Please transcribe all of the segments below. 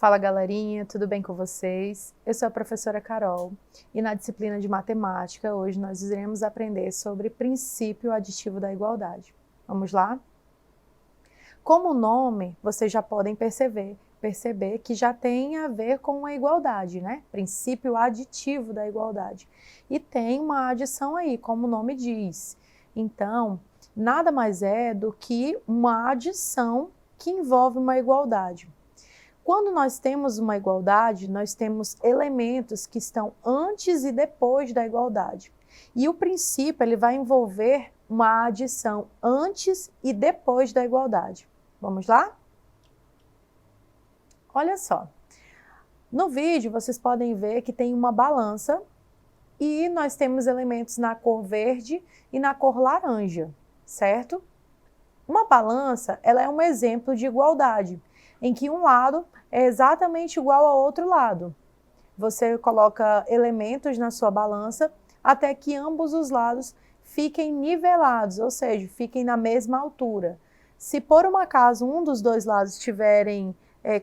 Fala galerinha, tudo bem com vocês? Eu sou a professora Carol e na disciplina de matemática hoje nós iremos aprender sobre princípio aditivo da igualdade. Vamos lá? Como nome, vocês já podem perceber que já tem a ver com a igualdade, né? Princípio aditivo da igualdade. E tem uma adição aí, como o nome diz. Então, nada mais é do que uma adição que envolve uma igualdade. Quando nós temos uma igualdade, nós temos elementos que estão antes e depois da igualdade. E o princípio ele vai envolver uma adição antes e depois da igualdade. Vamos lá? Olha só. No vídeo vocês podem ver que tem uma balança e nós temos elementos na cor verde e na cor laranja, certo? Uma balança, ela é um exemplo de igualdade, em que um lado é exatamente igual ao outro lado. Você coloca elementos na sua balança até que ambos os lados fiquem nivelados, ou seja, fiquem na mesma altura. Se por um acaso um dos dois lados estiverem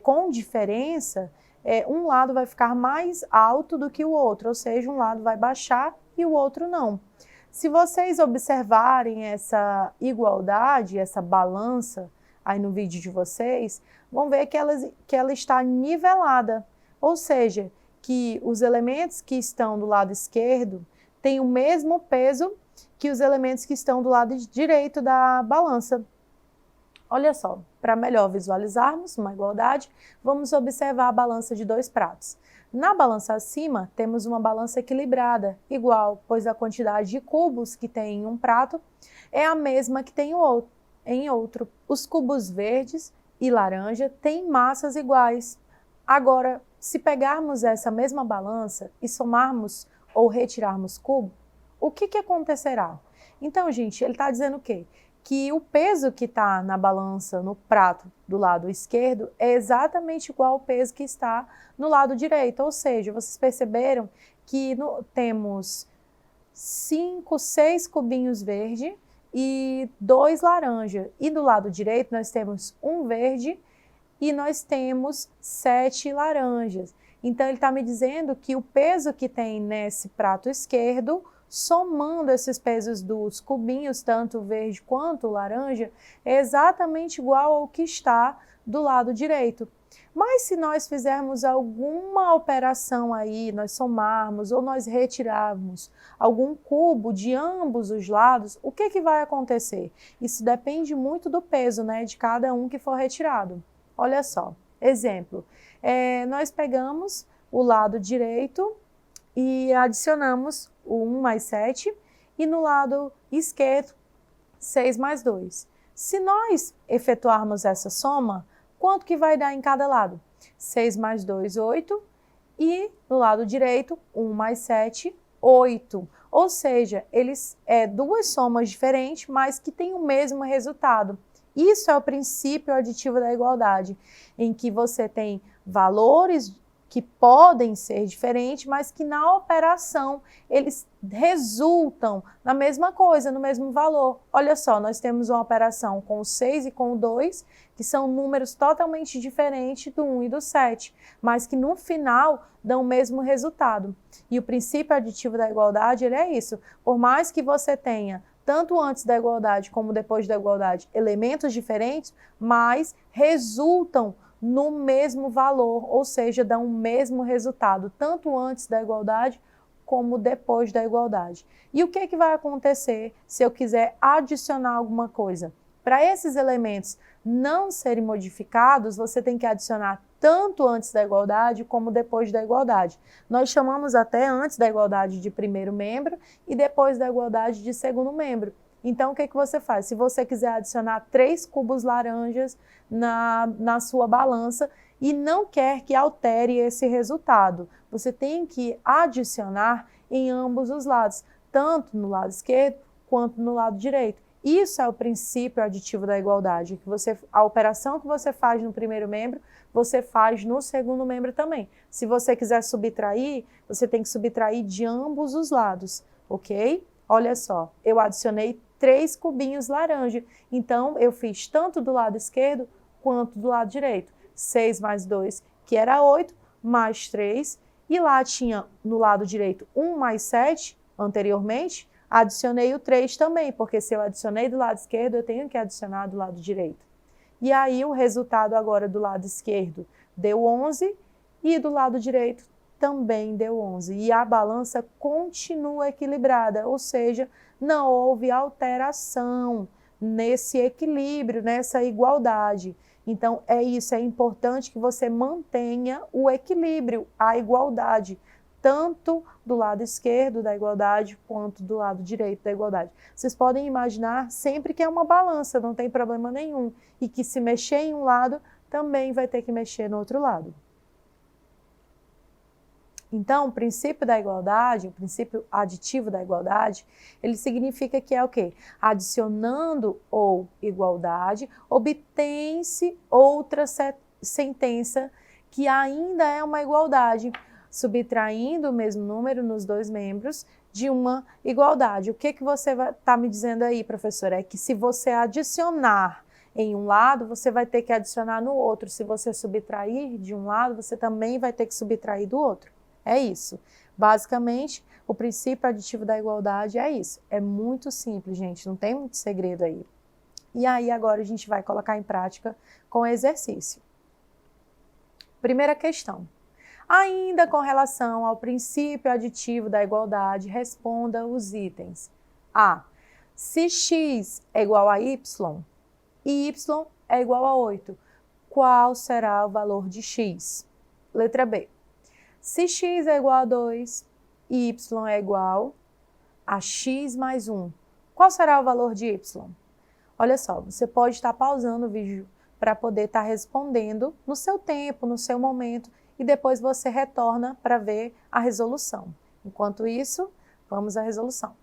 com diferença, um lado vai ficar mais alto do que o outro, ou seja, um lado vai baixar e o outro não. Se vocês observarem essa igualdade, essa balança aí no vídeo de vocês, vão ver que ela está nivelada, ou seja, que os elementos que estão do lado esquerdo têm o mesmo peso que os elementos que estão do lado direito da balança. Olha só, para melhor visualizarmos uma igualdade, vamos observar a balança de dois pratos. Na balança acima, temos uma balança equilibrada, igual, pois a quantidade de cubos que tem em um prato é a mesma que tem em outro. Os cubos verdes e laranja têm massas iguais. Agora, se pegarmos essa mesma balança e somarmos ou retirarmos cubo, o que acontecerá? Então, gente, ele está dizendo o quê? Que o peso que está na balança, no prato do lado esquerdo, é exatamente igual ao peso que está no lado direito. Ou seja, vocês perceberam que temos 5, 6 cubinhos verde e 2 laranja. E do lado direito nós temos um verde e nós temos 7 laranjas. Então ele está me dizendo que o peso que tem nesse prato esquerdo, somando esses pesos dos cubinhos, tanto o verde quanto o laranja, é exatamente igual ao que está do lado direito. Mas se nós fizermos alguma operação aí, nós somarmos ou nós retirarmos algum cubo de ambos os lados, o que vai acontecer? Isso depende muito do peso, né, de cada um que for retirado. Olha só, exemplo, nós pegamos o lado direito e adicionamos o 1 mais 7 e no lado esquerdo 6 mais 2. Se nós efetuarmos essa soma, quanto que vai dar em cada lado? 6 mais 2, 8 e no lado direito 1 mais 7, 8. Ou seja, eles duas somas diferentes, mas que têm o mesmo resultado. Isso é o princípio aditivo da igualdade, em que você tem valores que podem ser diferentes, mas que na operação eles resultam na mesma coisa, no mesmo valor. Olha só, nós temos uma operação com o 6 e com o 2, que são números totalmente diferentes do 1 e do 7, mas que no final dão o mesmo resultado. E o princípio aditivo da igualdade, ele é isso. Por mais que você tenha tanto antes da igualdade como depois da igualdade, elementos diferentes, mas resultam no mesmo valor, ou seja, dão o mesmo resultado, tanto antes da igualdade como depois da igualdade. E o que vai acontecer se eu quiser adicionar alguma coisa? Para esses elementos não serem modificados, você tem que adicionar tanto antes da igualdade como depois da igualdade. Nós chamamos até antes da igualdade de primeiro membro e depois da igualdade de segundo membro. Então, o que você faz? Se você quiser adicionar 3 cubos laranjas na sua balança e não quer que altere esse resultado, você tem que adicionar em ambos os lados, tanto no lado esquerdo quanto no lado direito. Isso é o princípio aditivo da igualdade, que a operação que você faz no primeiro membro, você faz no segundo membro também. Se você quiser subtrair, você tem que subtrair de ambos os lados, ok? Olha só, eu adicionei 3 cubinhos laranja, então eu fiz tanto do lado esquerdo quanto do lado direito. 6 mais 2, que era 8, mais 3, e lá tinha no lado direito 1 mais 7, anteriormente, adicionei o 3 também, porque se eu adicionei do lado esquerdo, eu tenho que adicionar do lado direito. E aí o resultado agora do lado esquerdo deu 11 e do lado direito também deu 11. E a balança continua equilibrada, ou seja, não houve alteração nesse equilíbrio, nessa igualdade. Então, é isso, é importante que você mantenha o equilíbrio, a igualdade, tanto do lado esquerdo da igualdade quanto do lado direito da igualdade. Vocês podem imaginar sempre que é uma balança, não tem problema nenhum, e que se mexer em um lado, também vai ter que mexer no outro lado. Então, o princípio da igualdade, o princípio aditivo da igualdade, ele significa que é o quê? Adicionando ou igualdade, obtém-se outra sentença que ainda é uma igualdade, subtraindo o mesmo número nos dois membros de uma igualdade. O que você está me dizendo aí, professora? É que se você adicionar em um lado, você vai ter que adicionar no outro. Se você subtrair de um lado, você também vai ter que subtrair do outro. É isso. Basicamente, o princípio aditivo da igualdade é isso. É muito simples, gente, não tem muito segredo aí. E aí agora a gente vai colocar em prática com o exercício. Primeira questão. Ainda com relação ao princípio aditivo da igualdade, responda os itens. A. Se x é igual a y e y é igual a 8, qual será o valor de x? Letra B. Se x é igual a 2 e y é igual a x mais 1, qual será o valor de y? Olha só, você pode estar pausando o vídeo para poder estar respondendo no seu tempo, no seu momento, e depois você retorna para ver a resolução. Enquanto isso, vamos à resolução.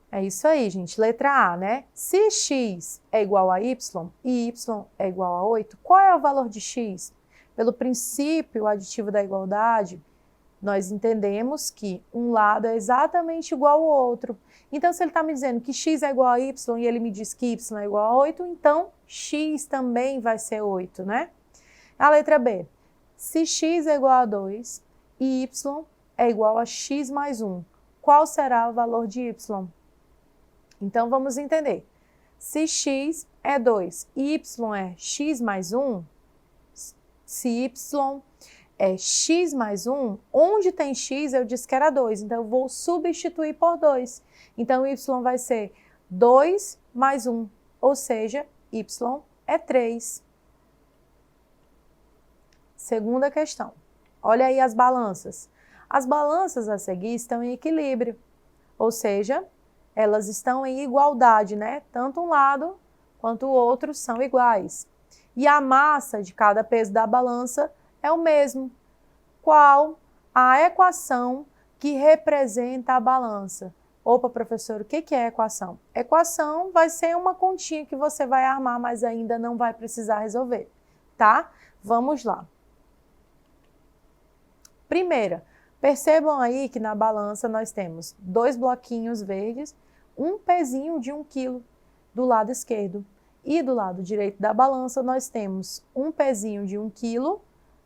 É isso aí, gente. Letra A, né? Se x é igual a y e y é igual a 8, qual é o valor de x? Pelo princípio aditivo da igualdade, nós entendemos que um lado é exatamente igual ao outro. Então, se ele está me dizendo que x é igual a y e ele me diz que y é igual a 8, então x também vai ser 8, né? A letra B. Se x é igual a 2 e y é igual a x mais 1, qual será o valor de y? Então, vamos entender. Se x é 2 e y é x mais 1, se y é x mais 1, onde tem x eu disse que era 2, então eu vou substituir por 2. Então, y vai ser 2 mais 1, ou seja, y é 3. Segunda questão. Olha aí as balanças. As balanças a seguir estão em equilíbrio, ou seja, elas estão em igualdade, né? Tanto um lado quanto o outro são iguais. E a massa de cada peso da balança é o mesmo. Qual a equação que representa a balança? Opa, professor, o que é equação? Equação vai ser uma continha que você vai armar, mas ainda não vai precisar resolver, tá? Vamos lá. Primeira, percebam aí que na balança nós temos 2 bloquinhos verdes, um pezinho de 1 quilo do lado esquerdo. E do lado direito da balança nós temos um pezinho de 1 quilo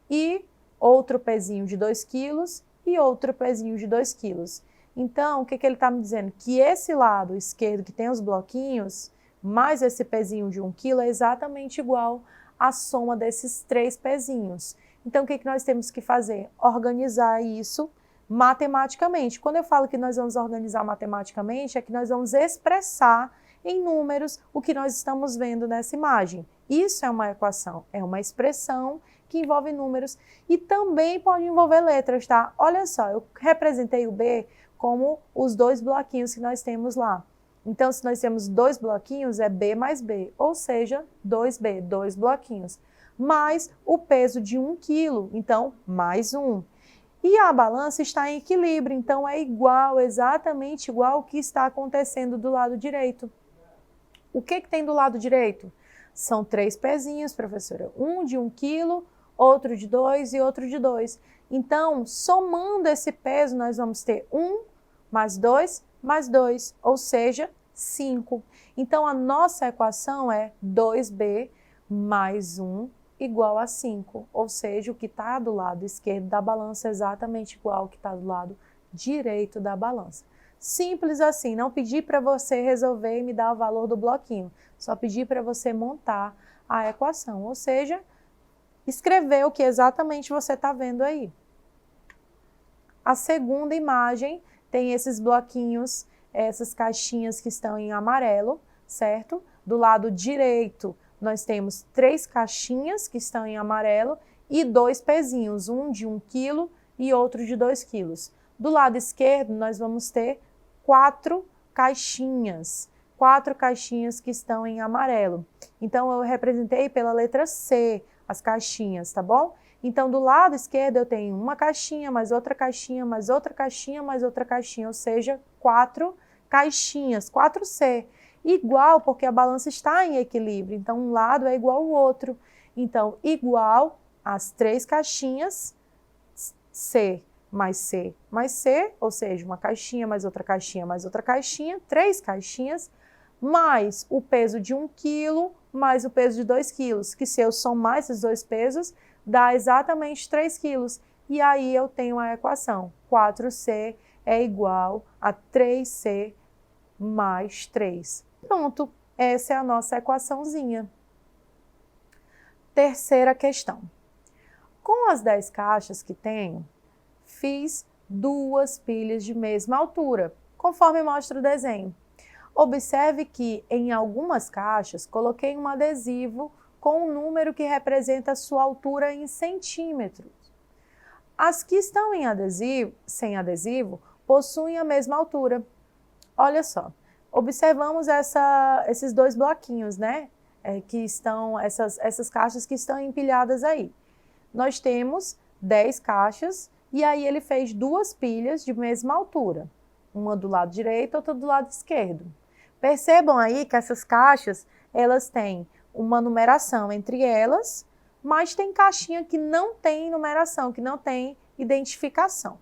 e outro pezinho de 2 quilos e outro pezinho de 2 quilos. Então, o que ele está me dizendo? Que esse lado esquerdo que tem os bloquinhos, mais esse pezinho de 1 quilo é exatamente igual à soma desses 3 pezinhos. Então, o que nós temos que fazer? Organizar isso matematicamente. Quando eu falo que nós vamos organizar matematicamente, é que nós vamos expressar em números o que nós estamos vendo nessa imagem. Isso é uma equação, é uma expressão que envolve números e também pode envolver letras, tá? Olha só, eu representei o B como os 2 bloquinhos que nós temos lá. Então, se nós temos 2 bloquinhos, é B mais B, ou seja, 2B, 2 bloquinhos. Mais o peso de 1 quilo, então, mais 1. E a balança está em equilíbrio, então é igual, exatamente igual ao que está acontecendo do lado direito. O que tem do lado direito? São 3 pezinhos, professora. Um de 1 quilo, outro de 2 e outro de 2. Então, somando esse peso, nós vamos ter 1 mais 2 mais 2, ou seja, 5. Então, a nossa equação é 2B mais 1 igual a 5, ou seja, o que está do lado esquerdo da balança é exatamente igual ao que está do lado direito da balança. Simples assim, não pedi para você resolver e me dar o valor do bloquinho, só pedi para você montar a equação, ou seja, escrever o que exatamente você está vendo aí. A segunda imagem tem esses bloquinhos, essas caixinhas que estão em amarelo, certo? Do lado direito, nós temos 3 caixinhas que estão em amarelo e 2 pezinhos, um de 1 kg e outro de 2 kg. Do lado esquerdo, nós vamos ter 4 caixinhas que estão em amarelo. Então, eu representei pela letra C as caixinhas, tá bom? Então, do lado esquerdo, eu tenho uma caixinha, mais outra caixinha, mais outra caixinha, mais outra caixinha, ou seja, 4 caixinhas, 4C. Igual, porque a balança está em equilíbrio, então um lado é igual ao outro. Então, igual às 3 caixinhas, C mais C mais C, ou seja, uma caixinha, mais outra caixinha, mais outra caixinha, 3 caixinhas, mais o peso de 1 kg, mais o peso de 2 kg, que se eu somar esses dois pesos, dá exatamente 3 kg. E aí eu tenho a equação, 4C é igual a 3C mais 3. Pronto, essa é a nossa equaçãozinha. Terceira questão. Com as 10 caixas que tenho, fiz 2 pilhas de mesma altura, conforme mostra o desenho. Observe que em algumas caixas coloquei um adesivo com um número que representa a sua altura em centímetros. As que estão sem adesivo possuem a mesma altura. Olha só, observamos esses 2 bloquinhos, né? Que estão, essas caixas que estão empilhadas aí. Nós temos 10 caixas e aí ele fez 2 pilhas de mesma altura. Uma do lado direito, outra do lado esquerdo. Percebam aí que essas caixas, elas têm uma numeração entre elas, mas tem caixinha que não tem numeração, que não tem identificação.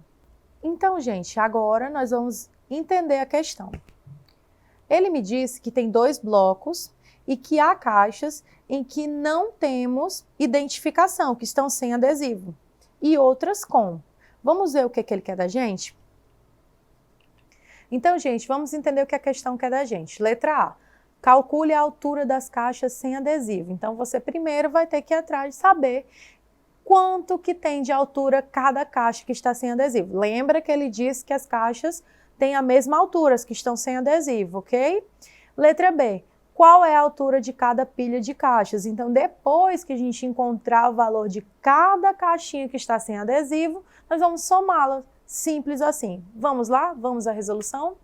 Então, gente, agora nós vamos entender a questão. Ele me disse que tem 2 blocos e que há caixas em que não temos identificação, que estão sem adesivo, e outras com. Vamos ver o que ele quer da gente? Então, gente, vamos entender o que a questão quer da gente. Letra A. Calcule a altura das caixas sem adesivo. Então, você primeiro vai ter que ir atrás de saber quanto que tem de altura cada caixa que está sem adesivo. Lembra que ele disse que as caixas têm a mesma altura, as que estão sem adesivo, ok? Letra B. Qual é a altura de cada pilha de caixas? Então, depois que a gente encontrar o valor de cada caixinha que está sem adesivo, nós vamos somá-la. Simples assim. Vamos lá? Vamos à resolução?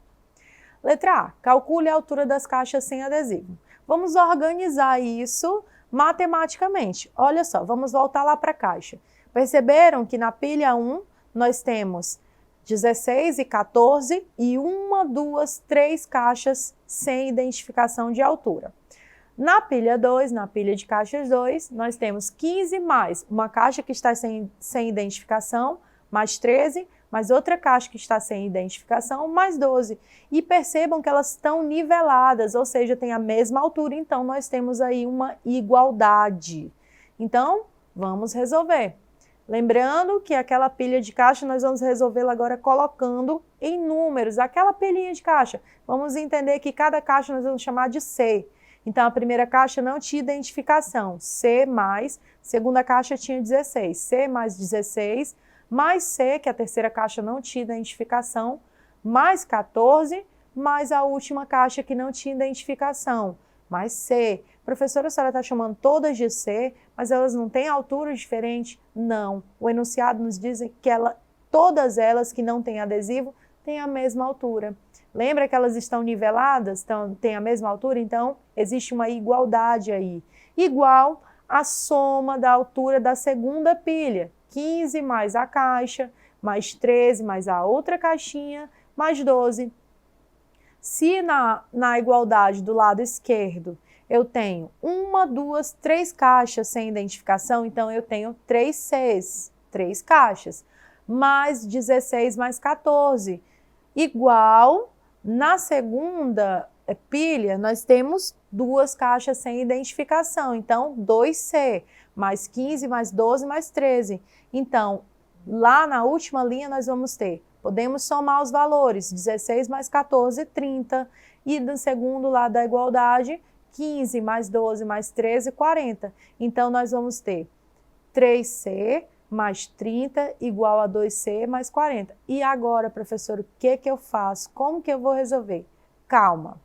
Letra A. Calcule a altura das caixas sem adesivo. Vamos organizar isso matematicamente. Olha só, vamos voltar lá para a caixa. Perceberam que na pilha 1 nós temos 16 e 14 e 1, 2, 3 caixas sem identificação de altura. Na pilha 2, na pilha de caixas 2, nós temos 15 mais uma caixa que está sem identificação, mais 13, mais outra caixa que está sem identificação, mais 12. E percebam que elas estão niveladas, ou seja, tem a mesma altura, então nós temos aí uma igualdade. Então, vamos resolver. Lembrando que aquela pilha de caixa nós vamos resolvê-la agora colocando em números, aquela pilhinha de caixa. Vamos entender que cada caixa nós vamos chamar de C. Então, a primeira caixa não tinha identificação, C mais, segunda caixa tinha 16, C mais 16, mais C, que a terceira caixa não tinha identificação, mais 14, mais a última caixa que não tinha identificação, mais C. Professora, a senhora está chamando todas de C, mas elas não têm altura diferente? Não. O enunciado nos diz que todas elas que não têm adesivo têm a mesma altura. Lembra que elas estão niveladas, têm a mesma altura? Então, existe uma igualdade aí. Igual a soma da altura da segunda pilha. 15 mais a caixa, mais 13 mais a outra caixinha, mais 12. Se na igualdade do lado esquerdo eu tenho 1, 2, 3 caixas sem identificação, então eu tenho 3 Cs, 3 caixas, mais 16 mais 14, igual na segunda pilha, nós temos 2 caixas sem identificação. Então, 2C, mais 15, mais 12, mais 13. Então, lá na última linha nós vamos ter, podemos somar os valores, 16 mais 14, 30. E no segundo lado da igualdade, 15 mais 12 mais 13, 40. Então, nós vamos ter 3C mais 30 igual a 2C mais 40. E agora, professor, o que eu faço? Como que eu vou resolver? Calma.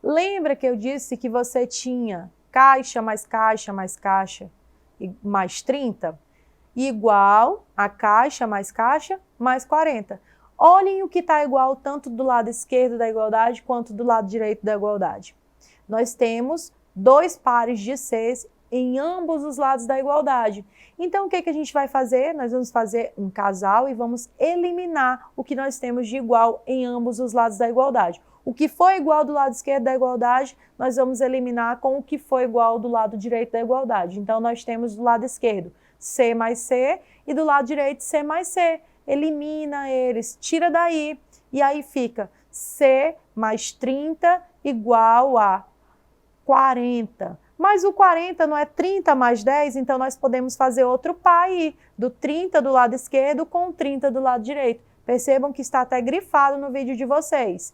Lembra que eu disse que você tinha caixa mais caixa mais caixa mais 30? Igual a caixa mais 40. Olhem o que está igual tanto do lado esquerdo da igualdade quanto do lado direito da igualdade. Nós temos 2 pares de Cs em ambos os lados da igualdade. Então, o que a gente vai fazer? Nós vamos fazer um casal e vamos eliminar o que nós temos de igual em ambos os lados da igualdade. O que foi igual do lado esquerdo da igualdade, nós vamos eliminar com o que foi igual do lado direito da igualdade. Então, nós temos do lado esquerdo C mais C e do lado direito C mais C. Elimina eles, tira daí e aí fica C mais 30 igual a 40. Mas o 40 não é 30 mais 10, então nós podemos fazer outro par aí, do 30 do lado esquerdo com 30 do lado direito. Percebam que está até grifado no vídeo de vocês.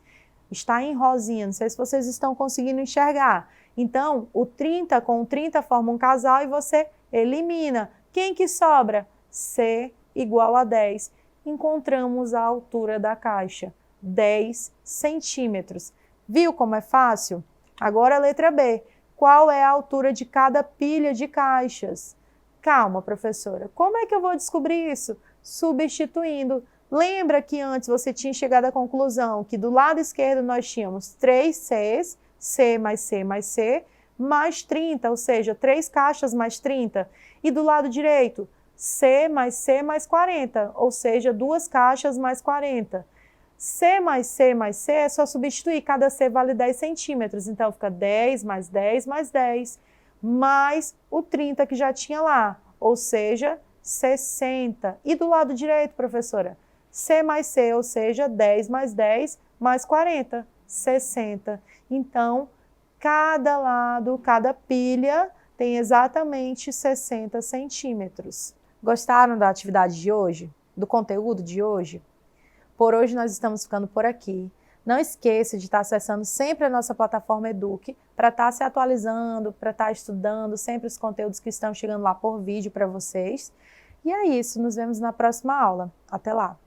Está em rosinha, não sei se vocês estão conseguindo enxergar. Então, o 30 com o 30 forma um casal e você elimina. Quem que sobra? C igual a 10. Encontramos a altura da caixa, 10 centímetros. Viu como é fácil? Agora a letra B. Qual é a altura de cada pilha de caixas? Calma, professora. Como é que eu vou descobrir isso? Substituindo. Lembra que antes você tinha chegado à conclusão que do lado esquerdo nós tínhamos 3 Cs, C mais C mais C, mais 30, ou seja, 3 caixas mais 30. E do lado direito, C mais 40, ou seja, 2 caixas mais 40. C mais C mais C é só substituir, cada C vale 10 centímetros, então fica 10 mais 10 mais 10, mais o 30 que já tinha lá, ou seja, 60. E do lado direito, professora? C mais C, ou seja, 10 mais 10 mais 40, 60. Então, cada lado, cada pilha tem exatamente 60 centímetros. Gostaram da atividade de hoje? Do conteúdo de hoje? Por hoje nós estamos ficando por aqui. Não esqueça de estar acessando sempre a nossa plataforma Eduque para estar se atualizando, para estar estudando sempre os conteúdos que estão chegando lá por vídeo para vocês. E é isso, nos vemos na próxima aula. Até lá!